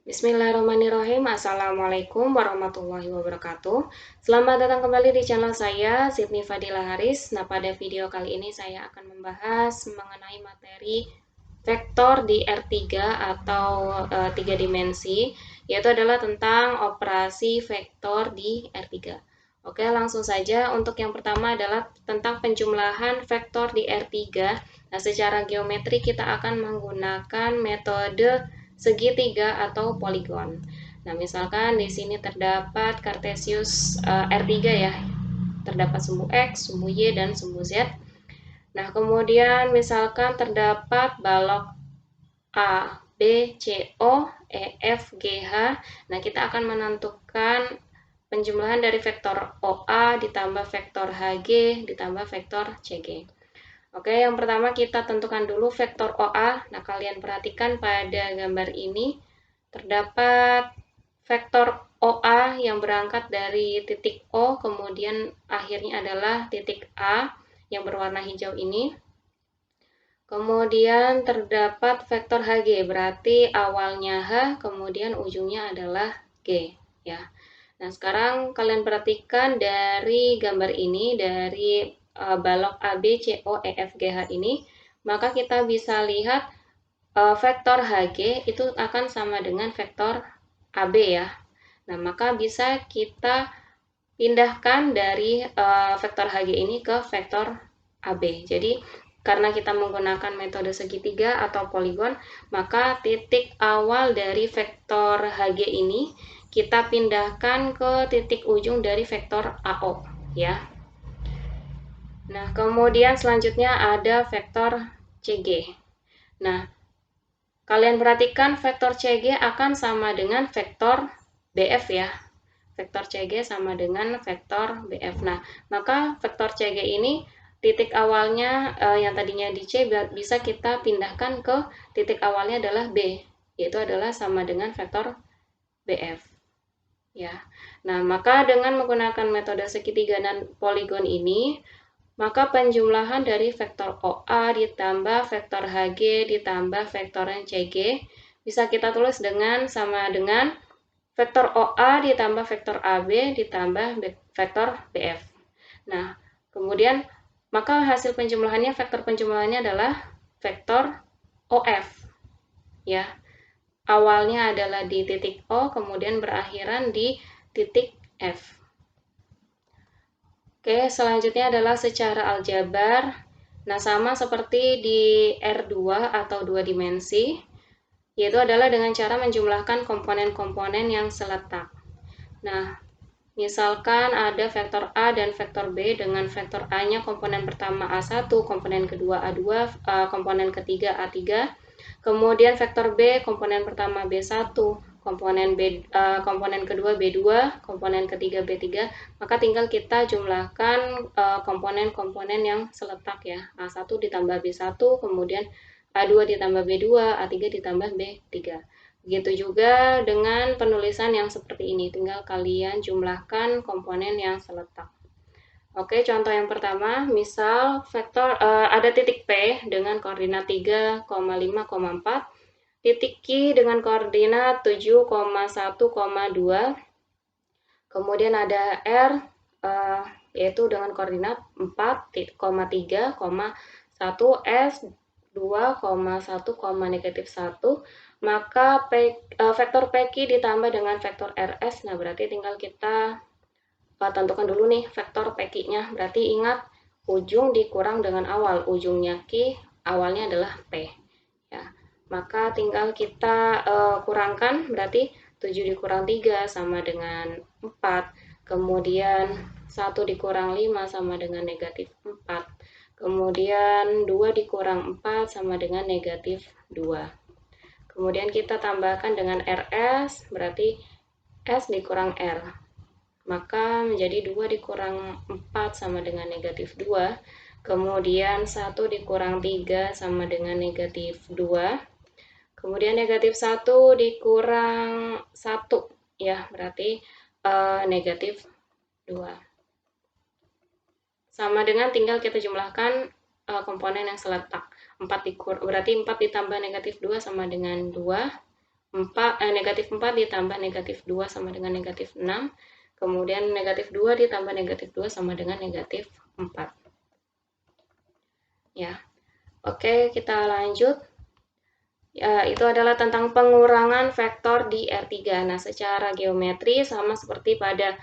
Bismillahirrahmanirrahim. Assalamualaikum warahmatullahi wabarakatuh. Selamat datang kembali di channel saya, Sydney Fadila Haris. Nah, pada video kali ini saya akan membahas mengenai materi vektor di R3 atau 3 dimensi, yaitu adalah tentang operasi vektor di R3. Oke, langsung saja. Untuk yang pertama adalah tentang penjumlahan vektor di R3. Nah, secara geometri kita akan menggunakan metode segitiga atau poligon. Nah, misalkan di sini terdapat Cartesius R3 ya. Terdapat sumbu X, sumbu Y, dan sumbu Z. Nah, kemudian misalkan terdapat balok A, B, C, O, E, F, G, H. Nah, kita akan menentukan penjumlahan dari vektor OA ditambah vektor HG ditambah vektor CG. Oke, yang pertama kita tentukan dulu vektor OA. Nah, kalian perhatikan pada gambar ini terdapat vektor OA yang berangkat dari titik O, kemudian akhirnya adalah titik A yang berwarna hijau ini. Kemudian terdapat vektor HG, berarti awalnya H, kemudian ujungnya adalah G, ya. Nah, sekarang kalian perhatikan dari gambar ini, dari balok A, B, C, O, E, F, G, H ini, maka kita bisa lihat vektor HG itu akan sama dengan vektor AB ya. Nah, maka bisa kita pindahkan dari vektor HG ini ke vektor AB. Jadi, karena kita menggunakan metode segitiga atau poligon, maka titik awal dari vektor HG ini kita pindahkan ke titik ujung dari vektor AO ya. Nah, kemudian selanjutnya ada vektor CG. Nah, kalian perhatikan vektor CG akan sama dengan vektor BF ya. Vektor CG sama dengan vektor BF. Nah, maka vektor CG ini titik awalnya yang tadinya di C bisa kita pindahkan ke titik awalnya adalah B, yaitu adalah sama dengan vektor BF. Ya. Nah, maka dengan menggunakan metode segitiga dan poligon ini, maka penjumlahan dari vektor OA ditambah vektor HG ditambah vektor CG bisa kita tulis dengan sama dengan vektor OA ditambah vektor AB ditambah vektor BF. Nah, kemudian maka hasil penjumlahannya, vektor penjumlahannya adalah vektor OF. Ya. Awalnya adalah di titik O, kemudian berakhiran di titik F. Oke, selanjutnya adalah secara aljabar. Nah, sama seperti di R2 atau 2 dimensi, yaitu adalah dengan cara menjumlahkan komponen-komponen yang seletak. Nah, misalkan ada vektor A dan vektor B dengan vektor A-nya komponen pertama A1, komponen kedua A2, komponen ketiga A3, kemudian vektor B komponen pertama B1, komponen kedua B2, komponen ketiga B3, maka tinggal kita jumlahkan komponen-komponen yang seletak ya. A1 ditambah B1, kemudian A2 ditambah B2, A3 ditambah B3. Begitu juga dengan penulisan yang seperti ini, tinggal kalian jumlahkan komponen yang seletak. Oke, contoh yang pertama, misal vektor ada titik P dengan koordinat 3,5,4, titik Q dengan koordinat 7,1,2, kemudian ada R yaitu dengan koordinat 4,3,1, S 2,1, maka vektor PQ ditambah dengan vektor RS. Nah, berarti tinggal kita tentukan dulu nih vektor PQ-nya. Berarti ingat ujung dikurang dengan awal. Ujungnya Q, awalnya adalah P. Ya. Maka tinggal kita kurangkan, berarti 7 dikurang 3 sama dengan 4. Kemudian 1 dikurang 5 sama dengan negatif 4. Kemudian 2 dikurang 4 sama dengan negatif 2. Kemudian kita tambahkan dengan RS, berarti S dikurang R. Maka menjadi 2 dikurang 4 sama dengan negatif 2. Kemudian 1 dikurang 3 sama dengan negatif 2. Kemudian negatif 1 dikurang 1. Ya, berarti negatif 2. Sama dengan tinggal kita jumlahkan komponen yang seletak. Berarti 4 ditambah negatif 2 sama dengan 2. negatif 4 ditambah negatif 2 sama dengan negatif 6. Kemudian negatif 2 ditambah negatif 2 sama dengan negatif 4. Ya. Oke, kita lanjut. Ya, itu adalah tentang pengurangan vektor di R3. Nah, secara geometri sama seperti pada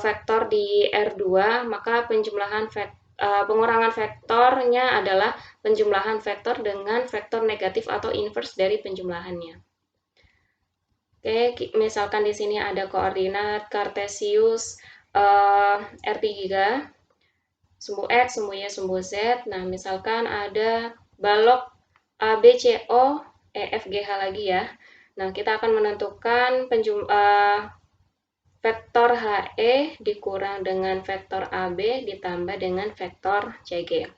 vektor di R2, maka pengurangan vektornya adalah penjumlahan vektor dengan vektor negatif atau inverse dari penjumlahannya. Oke, misalkan di sini ada koordinat Kartesius R3, sumbu X, sumbu Y, sumbu Z. Nah, misalkan ada balok ABCO EFGH lagi ya. Nah, kita akan menentukan vektor HE dikurang dengan vektor AB ditambah dengan vektor CG.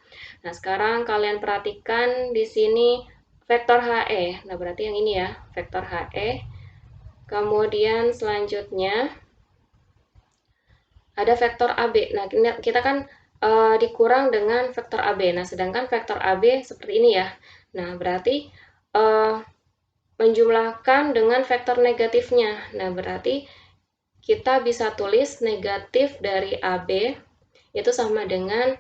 Nah, sekarang kalian perhatikan di sini vektor HE. Nah, berarti yang ini ya, vektor HE. Kemudian selanjutnya ada vektor AB. Nah, kita kan dikurang dengan vektor AB. Nah, sedangkan vektor AB seperti ini ya. Nah, berarti menjumlahkan dengan vektor negatifnya. Nah, berarti kita bisa tulis negatif dari AB itu sama dengan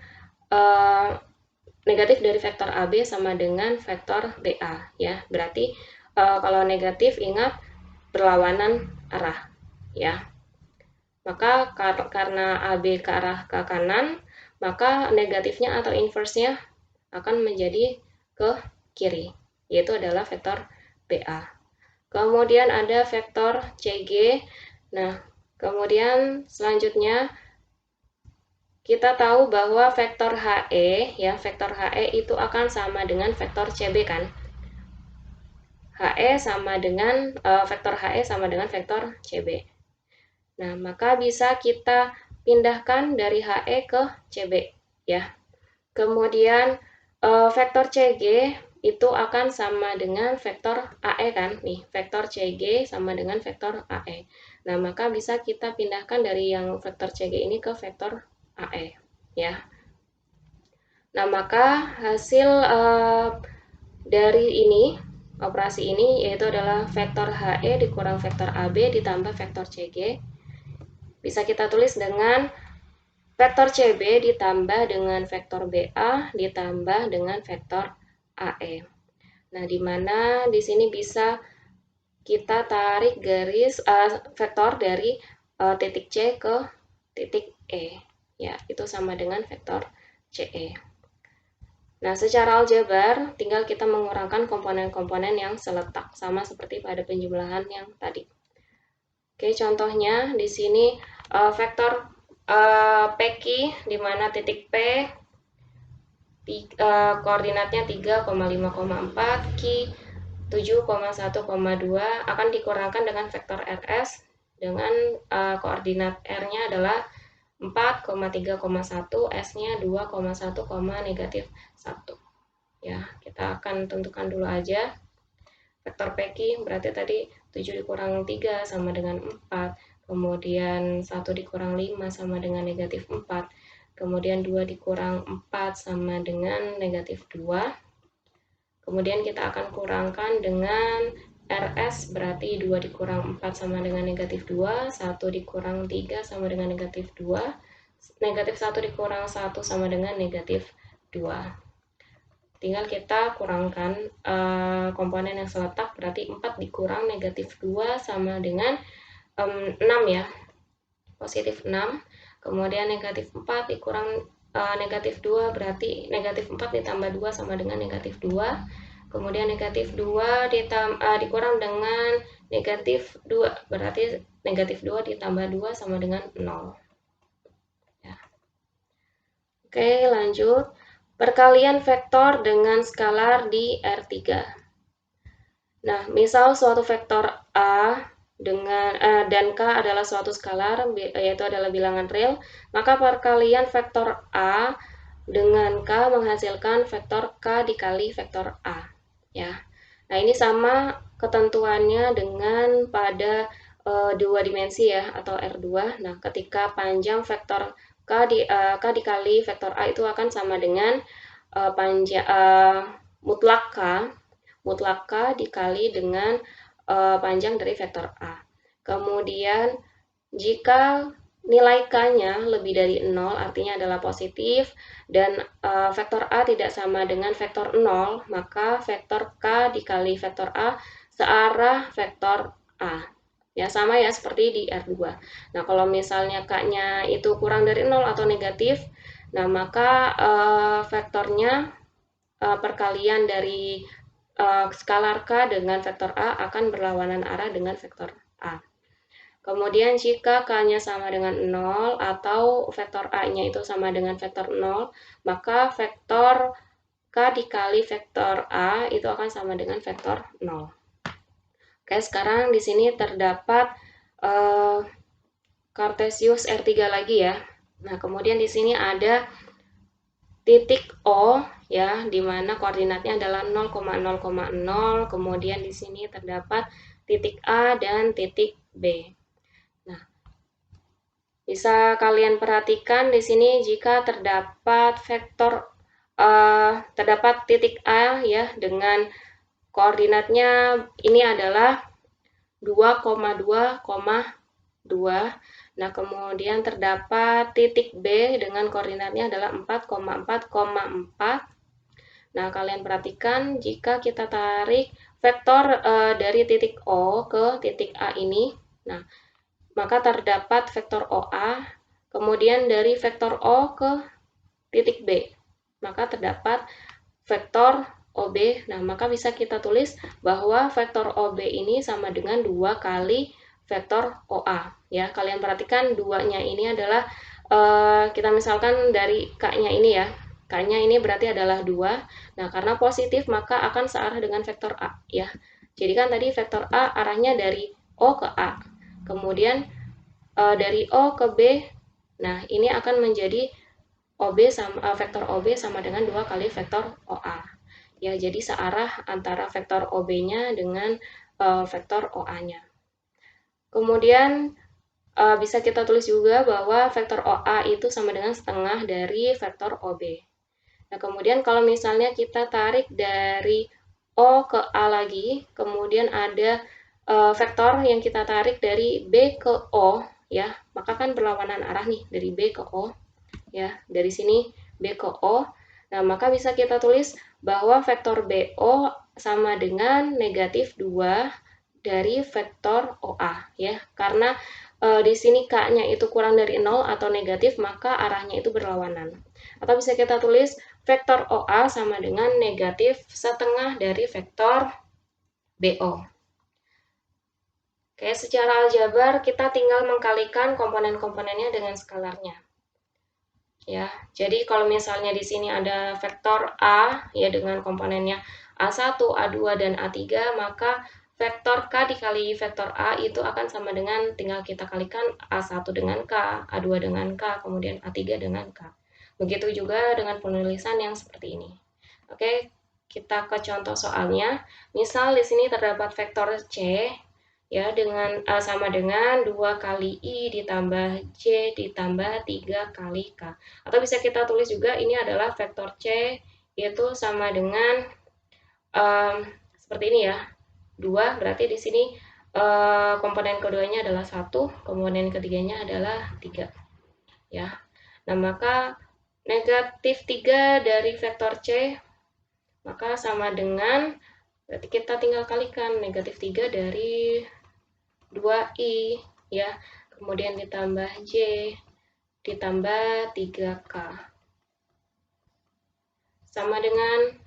negatif dari vektor AB sama dengan vektor BA ya. Berarti kalau negatif ingat berlawanan arah ya. Maka karena AB ke arah ke kanan, maka negatifnya atau inverse-nya akan menjadi ke kiri, yaitu adalah vektor BA. Kemudian ada vektor CG. Nah, kemudian selanjutnya kita tahu bahwa vektor HE ya, vektor HE itu akan sama dengan vektor CB kan? Vektor HE sama dengan vektor CB. Nah, maka bisa kita pindahkan dari HE ke CB ya. Kemudian vektor CG itu akan sama dengan vektor AE kan? Nih, vektor CG sama dengan vektor AE. Nah, maka bisa kita pindahkan dari yang vektor CG ini ke vektor AE ya. Nah, maka hasil dari ini, operasi ini yaitu adalah vektor HE dikurang vektor AB ditambah vektor CG. Bisa kita tulis dengan vektor CB ditambah dengan vektor BA ditambah dengan vektor AE. Nah, di mana di sini bisa kita tarik garis vektor dari titik C ke titik E. Ya, itu sama dengan vektor CE. Nah, secara aljabar tinggal kita mengurangkan komponen-komponen yang seletak sama seperti pada penjumlahan yang tadi. Oke, contohnya di sini vektor PQ di mana titik P koordinatnya 3,5,4, Q 7,1,2 akan dikurangkan dengan vektor RS dengan koordinat R-nya adalah 4,3,1, S-nya 2,1, negatif 1. Ya, kita akan tentukan dulu aja. Vektor PQ berarti tadi 7 dikurang 3 sama dengan 4. Kemudian 1 dikurang 5 sama dengan negatif 4. Kemudian 2 dikurang 4 sama dengan negatif 2. Kemudian kita akan kurangkan dengan RS berarti 2 dikurang 4 sama dengan negatif 2. 1 dikurang 3 sama dengan negatif 2. Negatif 1 dikurang 1 sama dengan negatif 2. Tinggal kita kurangkan komponen yang seletak, berarti 4 dikurang negatif 2 sama dengan 6 ya, positif 6. Kemudian negatif 4 dikurang negatif 2 berarti negatif 4 ditambah 2 sama dengan negatif 2. Kemudian negatif 2 dikurang dengan negatif 2 berarti negatif 2 ditambah 2 sama dengan 0 ya. Oke, lanjut. Perkalian vektor dengan skalar di R3. Nah, misal suatu vektor A dan K adalah suatu skalar, yaitu adalah bilangan real, maka perkalian vektor A dengan K menghasilkan vektor K dikali vektor A. Ya. Nah, ini sama ketentuannya dengan pada dua dimensi ya, atau R2. Nah, ketika panjang vektor K dikali vektor A itu akan sama dengan mutlak K dikali dengan panjang dari vektor A. Kemudian jika nilai K-nya lebih dari 0 artinya adalah positif dan vektor A tidak sama dengan vektor 0, maka vektor K dikali vektor A searah vektor A. Ya, sama ya seperti di R2. Nah, kalau misalnya K-nya itu kurang dari 0 atau negatif, nah maka vektornya perkalian dari skalar K dengan vektor A akan berlawanan arah dengan vektor A. Kemudian jika K-nya sama dengan 0 atau vektor A-nya itu sama dengan vektor 0, maka vektor K dikali vektor A itu akan sama dengan vektor 0. Oke, sekarang di sini terdapat Cartesius R3 lagi ya. Nah, kemudian di sini ada titik O ya, di mana koordinatnya adalah 0,0,0, kemudian di sini terdapat titik A dan titik B. Nah, bisa kalian perhatikan di sini jika terdapat vektor terdapat titik A ya dengan koordinatnya ini adalah 2,2,2. Nah, kemudian terdapat titik B dengan koordinatnya adalah 4,4,4. Nah, kalian perhatikan jika kita tarik vektor dari titik O ke titik A ini, nah, maka terdapat vektor OA, kemudian dari vektor O ke titik B, maka terdapat vektor OB. Nah, maka bisa kita tulis bahwa vektor OB ini sama dengan 2 kali vektor OA. Ya, kalian perhatikan 2-nya ini adalah kita misalkan dari K-nya ini ya. K-nya ini berarti adalah 2. Nah, karena positif maka akan searah dengan vektor A ya. Jadi kan tadi vektor A arahnya dari O ke A. Kemudian dari O ke B. Nah, ini akan menjadi vektor OB sama dengan 2 kali vektor OA. Ya, jadi searah antara vektor OB-nya dengan vektor OA-nya. Kemudian bisa kita tulis juga bahwa vektor OA itu sama dengan setengah dari vektor OB. Nah, kemudian kalau misalnya kita tarik dari O ke A lagi, kemudian ada vektor yang kita tarik dari B ke O, ya, maka kan berlawanan arah nih dari B ke O, ya, dari sini B ke O. Nah, maka bisa kita tulis bahwa vektor BO sama dengan negatif 2 dari vektor OA, ya, karena di sini K-nya itu kurang dari 0 atau negatif, maka arahnya itu berlawanan. Atau bisa kita tulis vektor OA sama dengan negatif setengah dari vektor BO. Oke, secara aljabar kita tinggal mengkalikan komponen-komponennya dengan skalarnya. Ya, jadi kalau misalnya di sini ada vektor A ya dengan komponennya A1, A2 dan A3, maka vektor K dikali vektor A itu akan sama dengan tinggal kita kalikan A1 dengan K, A2 dengan K, kemudian A3 dengan K. Begitu juga dengan penulisan yang seperti ini. Oke, kita ke contoh soalnya. Misal di sini terdapat vektor C ya dengan sama dengan 2 kali I ditambah J ditambah 3 kali K. Atau bisa kita tulis juga ini adalah vektor C yaitu sama dengan seperti ini ya. 2 berarti di sini komponen keduanya adalah 1, komponen ketiganya adalah 3. Ya. Nah, maka negatif 3 dari vektor C maka sama dengan berarti kita tinggal kalikan negatif 3 dari 2i ya, kemudian ditambah J ditambah 3K sama dengan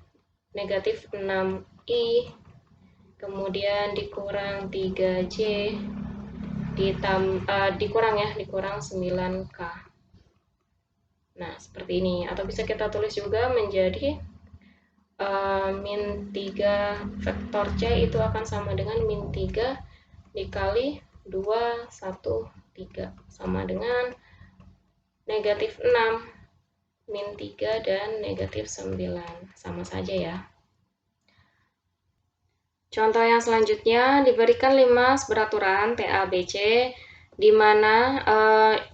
negatif 6i kemudian dikurang 3J dikurang 9K. Nah, seperti ini. Atau bisa kita tulis juga menjadi min 3 vektor C itu akan sama dengan min 3 dikali 2, 1, 3 sama dengan negatif 6, min 3, dan negatif 9. Sama saja ya. Contoh yang selanjutnya diberikan 5 seberaturan TABC di mana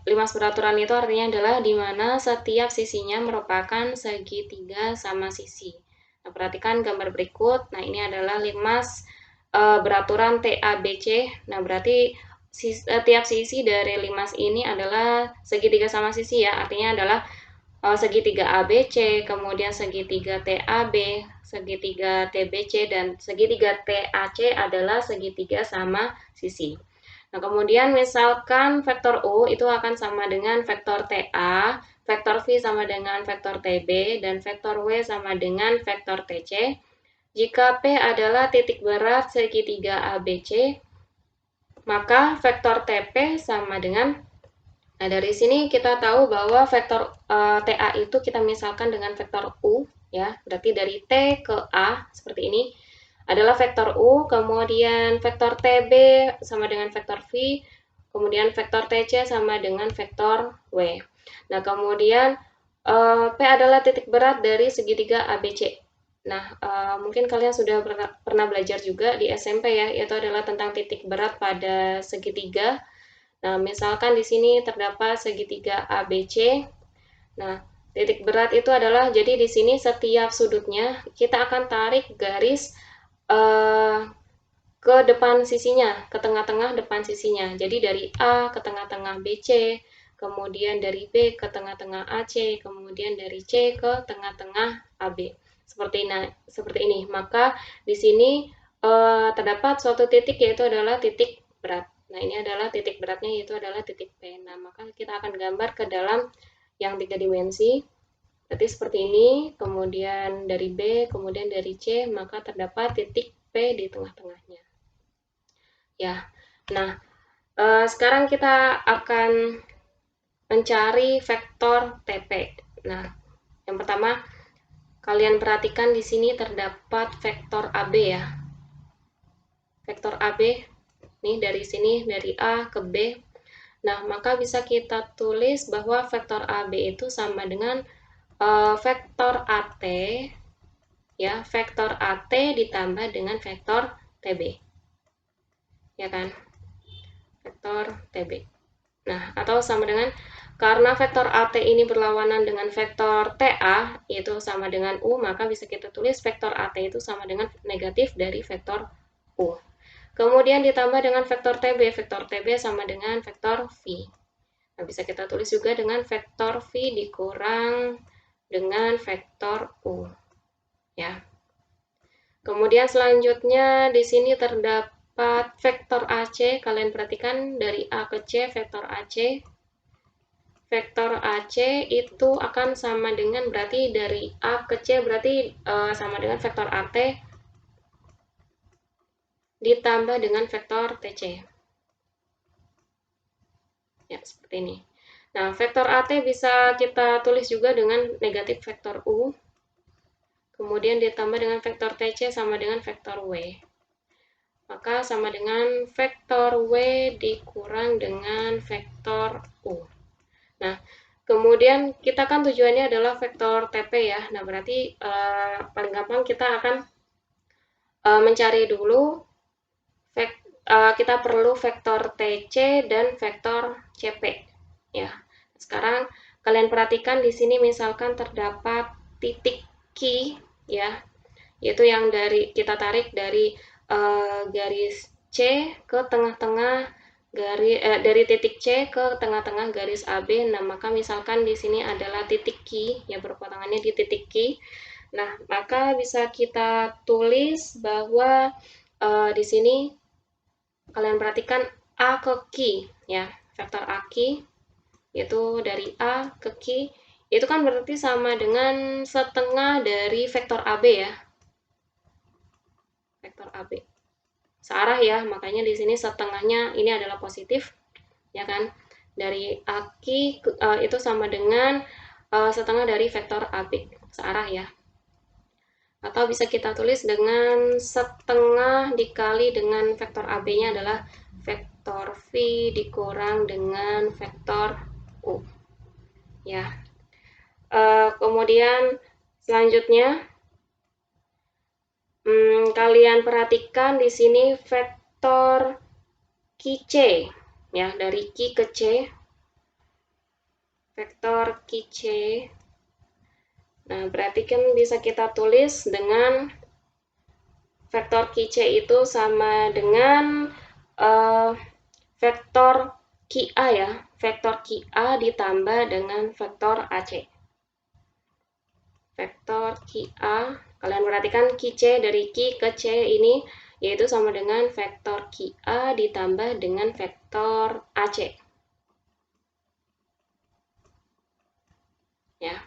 5 seberaturan itu artinya adalah di mana setiap sisinya merupakan segitiga sama sisi. Nah, perhatikan gambar berikut. Nah, ini adalah 5 beraturan TABC. Nah, berarti tiap sisi dari 5 ini adalah segitiga sama sisi ya, artinya adalah segitiga ABC, kemudian segitiga TAB, segitiga TBC, dan segitiga TAC adalah segitiga sama sisi. Nah, kemudian misalkan vektor U itu akan sama dengan vektor TA, vektor V sama dengan vektor TB, dan vektor W sama dengan vektor TC. Jika P adalah titik berat segitiga ABC, maka vektor TP sama dengan. Nah, dari sini kita tahu bahwa vektor TA itu kita misalkan dengan vektor U, ya. Berarti dari T ke A, seperti ini, adalah vektor U, kemudian vektor TB sama dengan vektor V, kemudian vektor TC sama dengan vektor W. Nah, kemudian P adalah titik berat dari segitiga ABC. Nah, mungkin kalian sudah pernah belajar juga di SMP ya, yaitu adalah tentang titik berat pada segitiga. Nah, misalkan di sini terdapat segitiga ABC. Nah, titik berat itu adalah, jadi di sini setiap sudutnya kita akan tarik garis ke depan sisinya, ke tengah-tengah depan sisinya. Jadi dari A ke tengah-tengah BC, kemudian dari B ke tengah-tengah AC, kemudian dari C ke tengah-tengah AB. Seperti ini. Maka di sini terdapat suatu titik, yaitu adalah titik berat. Nah, ini adalah titik beratnya, yaitu adalah titik P. Nah, maka kita akan gambar ke dalam yang 3 dimensi. Berarti seperti ini, kemudian dari B, kemudian dari C, maka terdapat titik P di tengah-tengahnya. Ya, nah, sekarang kita akan mencari vektor TP. Nah, yang pertama, kalian perhatikan di sini terdapat vektor AB ya. Vektor AB nih, dari sini, dari A ke B. Nah, maka bisa kita tulis bahwa vektor AB itu sama dengan vektor AT, ya, vektor AT ditambah dengan vektor TB, ya kan, vektor TB. Nah, atau sama dengan, karena vektor AT ini berlawanan dengan vektor TA, yaitu sama dengan U, maka bisa kita tulis vektor AT itu sama dengan negatif dari vektor U. Kemudian ditambah dengan vektor TB sama dengan vektor V. Nah, bisa kita tulis juga dengan vektor V dikurang dengan vektor U. Ya. Kemudian selanjutnya di sini terdapat vektor AC. Kalian perhatikan dari A ke C, vektor AC. Vektor AC itu akan sama dengan, berarti dari A ke C berarti sama dengan vektor AT ditambah dengan vektor TC. Ya, seperti ini. Nah, vektor AT bisa kita tulis juga dengan negatif vektor U. Kemudian ditambah dengan vektor TC sama dengan vektor W. Maka sama dengan vektor W dikurang dengan vektor U. Nah, kemudian kita kan tujuannya adalah vektor TP ya. Nah, berarti paling gampang kita akan mencari dulu kita perlu vektor TC dan vektor CP ya. Sekarang kalian perhatikan di sini misalkan terdapat titik Q ya, yaitu yang kita tarik dari garis C ke tengah-tengah garis dari titik C ke tengah-tengah garis AB. Nah, maka misalkan di sini adalah titik Q ya, perpotongannya di titik Q. Nah, maka bisa kita tulis bahwa di sini kalian perhatikan A ke Q ya, vektor AQ yaitu dari A ke Q itu kan berarti sama dengan setengah dari vektor AB ya, vektor AB searah ya, makanya di sini setengahnya ini adalah positif ya kan, dari AQ itu sama dengan setengah dari vektor AB searah ya, atau bisa kita tulis dengan setengah dikali dengan vektor AB-nya adalah vektor V dikurang dengan vektor U ya. Kemudian selanjutnya kalian perhatikan di sini vektor QC ya, dari Q ke C, vektor QC. Nah, berarti kan bisa kita tulis dengan vektor Qc itu sama dengan vektor QA ya, vektor QA ditambah dengan vektor AC. Vektor QA, kalian perhatikan Qc dari Q ke C ini yaitu sama dengan vektor QA ditambah dengan vektor AC. Ya,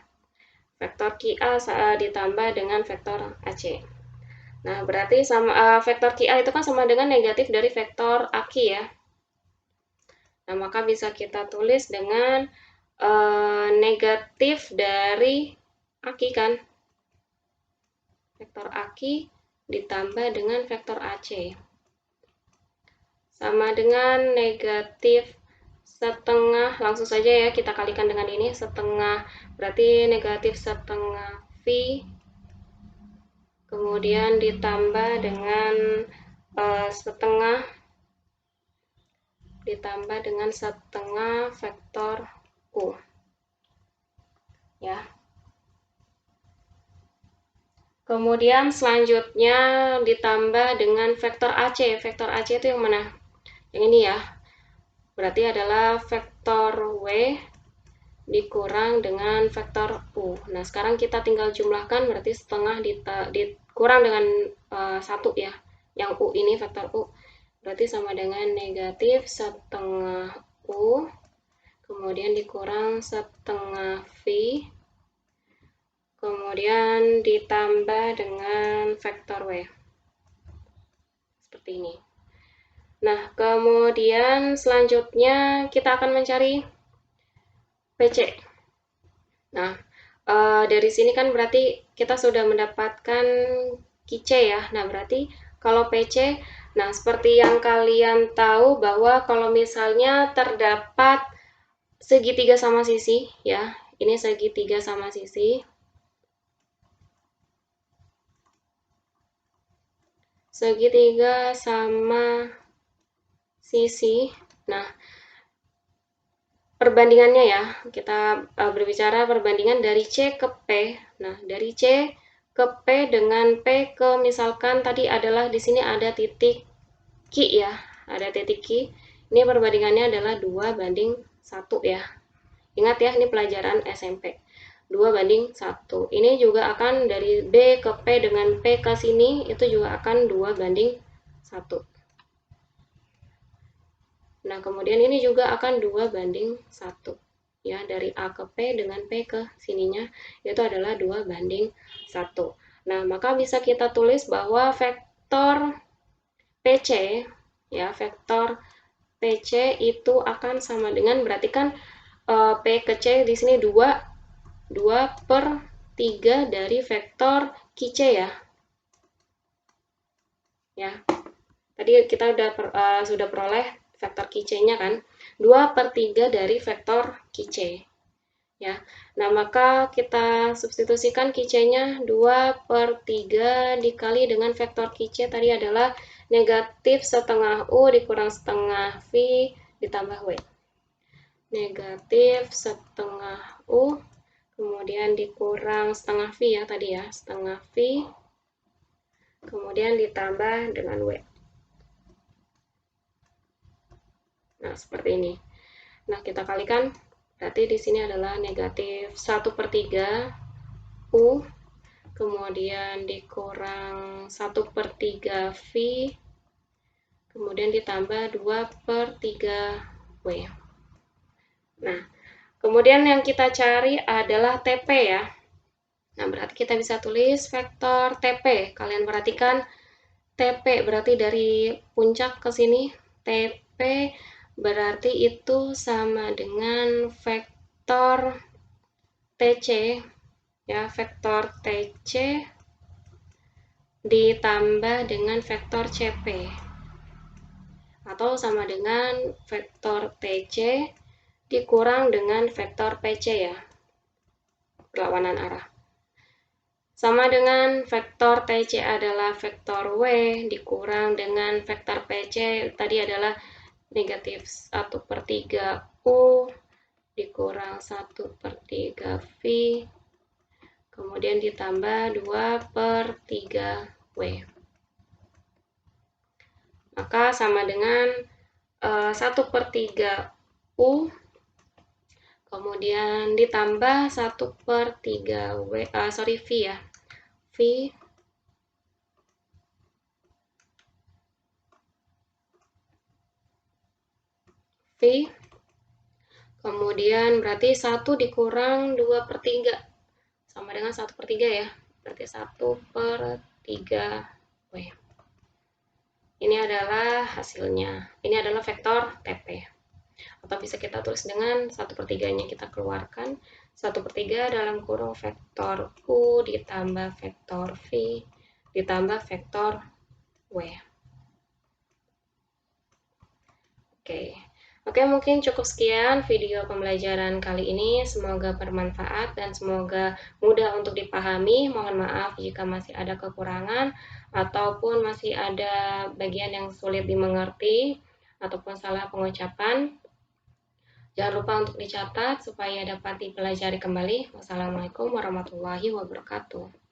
vektor QA ditambah dengan vektor AC. Nah, berarti sama vektor QA itu kan sama dengan negatif dari vektor AK ya. Nah, maka bisa kita tulis dengan negatif dari AK kan. Vektor AK ditambah dengan vektor AC. Sama dengan negatif setengah, langsung saja ya kita kalikan dengan ini, setengah, berarti negatif setengah V, kemudian ditambah dengan setengah vektor U ya. Kemudian selanjutnya ditambah dengan vektor AC. Vektor AC itu yang mana? Yang ini ya. Berarti adalah vektor W dikurang dengan vektor U. Nah, sekarang kita tinggal jumlahkan, berarti setengah dikurang dengan 1 ya. Yang U ini vektor U. Berarti sama dengan negatif setengah U, kemudian dikurang setengah V, kemudian ditambah dengan vektor W. Seperti ini. Nah, kemudian selanjutnya kita akan mencari PC. Nah, dari sini kan berarti kita sudah mendapatkan Qc ya. Nah, berarti kalau PC, nah seperti yang kalian tahu bahwa kalau misalnya terdapat segitiga sama sisi ya, ini segitiga sama sisi. Segitiga sama sisi. Nah, perbandingannya ya, kita berbicara perbandingan dari C ke P. Nah, dari C ke P dengan P ke misalkan tadi adalah di sini ada titik Q ya, ada titik Q. Ini perbandingannya adalah 2:1 ya. Ingat ya, ini pelajaran SMP. 2:1. Ini juga akan dari B ke P dengan P ke sini itu juga akan 2:1. Nah, kemudian ini juga akan 2:1. Ya, dari A ke P dengan P ke sininya itu adalah 2:1. Nah, maka bisa kita tulis bahwa vektor PC ya, vektor PC itu akan sama dengan, berarti kan P ke C di sini 2/3 dari vektor QC ya. Ya. Tadi kita sudah peroleh vektor QC-nya kan, 2/3 dari vektor QC. Ya. Nah, maka kita substitusikan QC-nya 2/3 dikali dengan vektor QC tadi adalah negatif setengah U dikurang setengah V ditambah W. Negatif setengah U, kemudian dikurang setengah V ya tadi ya, setengah V, kemudian ditambah dengan W. Nah, seperti ini. Nah, kita kalikan, berarti di sini adalah negatif 1/3 U, kemudian dikurang 1/3 V, kemudian ditambah 2/3 W. Nah, kemudian yang kita cari adalah TP ya. Nah, berarti kita bisa tulis vektor TP. Kalian perhatikan TP berarti dari puncak ke sini, TP berarti itu sama dengan vektor TC ya, vektor TC ditambah dengan vektor CP, atau sama dengan vektor TC dikurang dengan vektor PC ya, berlawanan arah. Sama dengan vektor TC adalah vektor W dikurang dengan vektor PC tadi adalah negatif 1/3 U dikurang 1/3 V, kemudian ditambah 2/3 W. maka sama dengan 1/3 U, kemudian ditambah 1/3 V ya, V, kemudian berarti 1 dikurang 2/3 sama dengan 1/3 ya, berarti 1/3 W. Ini adalah hasilnya, ini adalah vektor TP. Atau bisa kita tulis dengan 1/3-nya kita keluarkan, 1/3 dalam kurung vektor U ditambah vektor V ditambah vektor W. Oke, mungkin cukup sekian video pembelajaran kali ini. Semoga bermanfaat dan semoga mudah untuk dipahami. Mohon maaf jika masih ada kekurangan ataupun masih ada bagian yang sulit dimengerti ataupun salah pengucapan. Jangan lupa untuk dicatat supaya dapat dipelajari kembali. Wassalamualaikum warahmatullahi wabarakatuh.